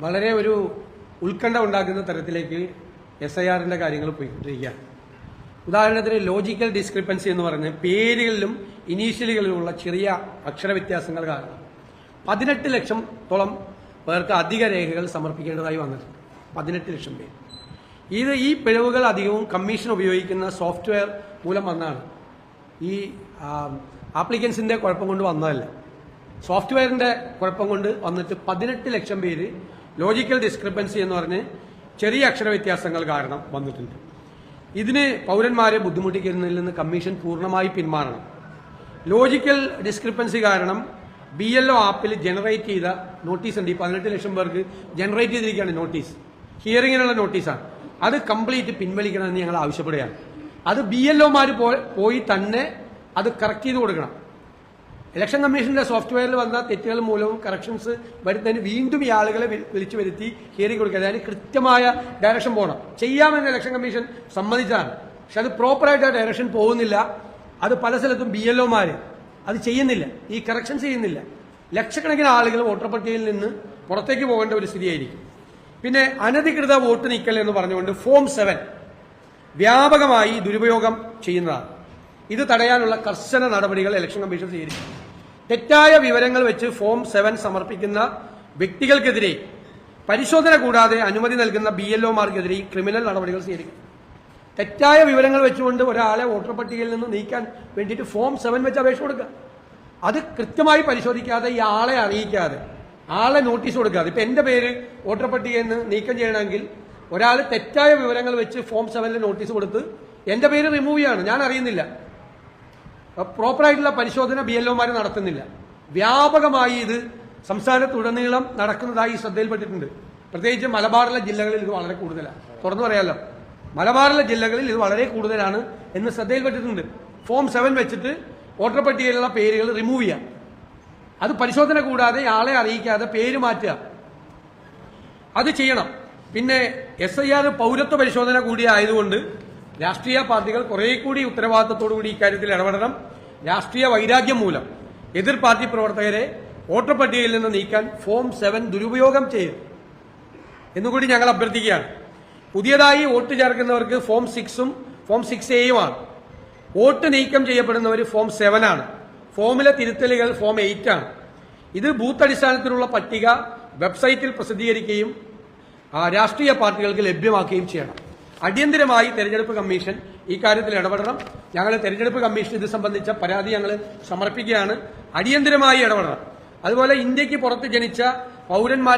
വളരെ ഒരു ഉത്കണ്ഠ ഉണ്ടാക്കുന്ന തരത്തിലേക്ക് SIR-ന്റെ കാര്യങ്ങൾ പോയിക്കൊണ്ടിരിക്കുകയാണ്. ഉദാഹരണത്തിന് ലോജിക്കൽ ഡിസ്ക്രിപ്പൻസി എന്ന് പറഞ്ഞ് പേരുകളിലും ഇനീഷ്യലുകളിലുമുള്ള ചെറിയ അക്ഷര വ്യത്യാസങ്ങൾ കാരണം 18 ലക്ഷത്തോളം പേർക്ക് അധിക രേഖകൾ സമർപ്പിക്കേണ്ടതായി വന്നിട്ടുണ്ട്. 18 ലക്ഷം പേര്. ഈ പിഴവുകൾ അധികവും കമ്മീഷൻ ഉപയോഗിക്കുന്ന സോഫ്റ്റ്വെയർ മൂലം വന്നാണ്. ഈ ആപ്ലിക്കൻസിന്റെ കുഴപ്പം കൊണ്ട് വന്നതല്ല, സോഫ്റ്റ്വെയറിന്റെ കുഴപ്പം കൊണ്ട് വന്നിട്ട് 18 ലക്ഷം പേര് ലോജിക്കൽ ഡിസ്ക്രിപ്പൻസി എന്ന് പറഞ്ഞ് ചെറിയ അക്ഷര വ്യത്യാസങ്ങൾ കാരണം വന്നിട്ടുണ്ട്. ഇതിന് പൗരന്മാരെ ബുദ്ധിമുട്ടിക്കുന്നതിൽ നിന്ന് കമ്മീഷൻ പൂർണ്ണമായി പിന്മാറണം. ലോജിക്കൽ ഡിസ്ക്രിപ്പൻസി കാരണം BLO ആപ്പിൽ ജനറേറ്റ് ചെയ്ത നോട്ടീസ് ഉണ്ട്. ഈ 18 ലക്ഷം പേർക്ക് ജനറേറ്റ് ചെയ്തിരിക്കുകയാണ് നോട്ടീസ്, ഹിയറിങ്ങിനുള്ള നോട്ടീസാണ്. അത് കംപ്ലീറ്റ് പിൻവലിക്കണമെന്ന് ഞങ്ങൾ ആവശ്യപ്പെടുകയാണ്. അത് BLO-മാർ പോയി തന്നെ അത് കറക്റ്റ് ചെയ്ത് കൊടുക്കണം. ഇലക്ഷൻ കമ്മീഷന്റെ സോഫ്റ്റ്വെയറിൽ വന്ന തെറ്റുകൾ മൂലവും കറക്ഷൻസ് വരുന്നതിന് വീണ്ടും ഈ ആളുകളെ വിളിച്ചു വരുത്തി ഹിയറിംഗ് കൊടുക്കുക. അതിന് കൃത്യമായ ഡയറക്ഷൻ പോകണം. ചെയ്യാമെന്ന് ഇലക്ഷൻ കമ്മീഷൻ സമ്മതിച്ചാണ്, പക്ഷെ അത് പ്രോപ്പറായിട്ട് ആ ഡയറക്ഷൻ പോകുന്നില്ല. അത് പല സ്ഥലത്തും BLO-മാർ അത് ചെയ്യുന്നില്ല, ഈ കറക്ഷൻസ് ചെയ്യുന്നില്ല. ലക്ഷക്കണക്കിന് ആളുകൾ വോട്ടർ പട്ടികയിൽ നിന്ന് പുറത്തേക്ക് പോകേണ്ട ഒരു സ്ഥിതിയായിരിക്കും. പിന്നെ അനധികൃത വോട്ട് നീക്കൽ എന്ന് പറഞ്ഞുകൊണ്ട് ഫോം 7 വ്യാപകമായി ദുരുപയോഗം ചെയ്യുന്നതാണ്. ഇത് തടയാനുള്ള കർശന നടപടികൾ ഇലക്ഷൻ കമ്മീഷൻ സ്വീകരിക്കും. തെറ്റായ വിവരങ്ങൾ വെച്ച് ഫോം 7 സമർപ്പിക്കുന്ന വ്യക്തികൾക്കെതിരെ പരിശോധന കൂടാതെ അനുമതി നൽകുന്ന BLO-മാർക്കെതിരെ ക്രിമിനൽ നടപടികൾ സ്വീകരിക്കും. തെറ്റായ വിവരങ്ങൾ വെച്ചുകൊണ്ട് ഒരാളെ വോട്ടർ പട്ടികയിൽ നിന്ന് നീക്കാൻ വേണ്ടിയിട്ട് ഫോം 7 വെച്ച് അപേക്ഷ കൊടുക്കുക. അത് കൃത്യമായി പരിശോധിക്കാതെ ഈ ആളെ അറിയിക്കാതെ, ആളെ നോട്ടീസ് കൊടുക്കാതെ. ഇപ്പൊ എന്റെ പേര് വോട്ടർ പട്ടികയിൽ നിന്ന് നീക്കം ചെയ്യണമെങ്കിൽ ഒരാൾ തെറ്റായ വിവരങ്ങൾ വെച്ച് ഫോം 7 നോട്ടീസ് കൊടുത്ത് എന്റെ പേര് റിമൂവ് ചെയ്യാണ്, ഞാൻ അറിയുന്നില്ല. പ്രോപ്പറായിട്ടുള്ള പരിശോധന BLO-മാർ നടത്തുന്നില്ല. വ്യാപകമായി ഇത് സംസ്ഥാനത്തുടനീളം നടക്കുന്നതായി ശ്രദ്ധയിൽപ്പെട്ടിട്ടുണ്ട്. പ്രത്യേകിച്ച് മലബാറിലെ ജില്ലകളിൽ ഇത് വളരെ കൂടുതലാണ്. തുറന്നു പറയാമല്ലോ, മലബാറിലെ ജില്ലകളിൽ ഇത് വളരെ കൂടുതലാണ് എന്ന് ശ്രദ്ധയിൽപ്പെട്ടിട്ടുണ്ട്. ഫോം 7 വെച്ചിട്ട് വോട്ടർ പട്ടികയിലുള്ള പേരുകൾ റിമൂവ് ചെയ്യാം. അത് പരിശോധന കൂടാതെ ആളെ അറിയിക്കാതെ പേര് മാറ്റുക, അത് ചെയ്യണം. പിന്നെ SIR പൗരത്വ പരിശോധന കൂടി ആയതുകൊണ്ട് രാഷ്ട്രീയ പാർട്ടികൾ കുറെ കൂടി ഉത്തരവാദിത്തത്തോടുകൂടി ഇക്കാര്യത്തിൽ ഇടപെടണം. രാഷ്ട്രീയ വൈരാഗ്യം മൂലം എതിർ പാർട്ടി പ്രവർത്തകരെ വോട്ടർ പട്ടികയിൽ നിന്ന് നീക്കാൻ ഫോം 7 ദുരുപയോഗം ചെയ്യും എന്നുകൂടി ഞങ്ങൾ അഭ്യർത്ഥിക്കുകയാണ്. പുതിയതായി വോട്ട് ചേർക്കുന്നവർക്ക് ഫോം 6-ഉം ഫോം 6A-യുമാണ്. വോട്ട് നീക്കം ചെയ്യപ്പെടുന്നവർ ഫോം 7 ആണ്. ഫോമിലെ തിരുത്തലുകൾ ഫോം 8 ആണ്. ഇത് ബൂത്ത് അടിസ്ഥാനത്തിലുള്ള പട്ടിക വെബ്സൈറ്റിൽ പ്രസിദ്ധീകരിക്കുകയും രാഷ്ട്രീയ പാർട്ടികൾക്ക് ലഭ്യമാക്കുകയും ചെയ്യണം. അടിയന്തരമായി തെരഞ്ഞെടുപ്പ് കമ്മീഷൻ ഈ കാര്യത്തിൽ ഇടപെടണം. ഞങ്ങൾ തെരഞ്ഞെടുപ്പ് കമ്മീഷൻ ഇത് സംബന്ധിച്ച പരാതി ഞങ്ങൾ സമർപ്പിക്കുകയാണ്. അടിയന്തരമായി ഇടപെടണം. അതുപോലെ ഇന്ത്യക്ക് പുറത്ത് ജനിച്ച പൗരന്മാർ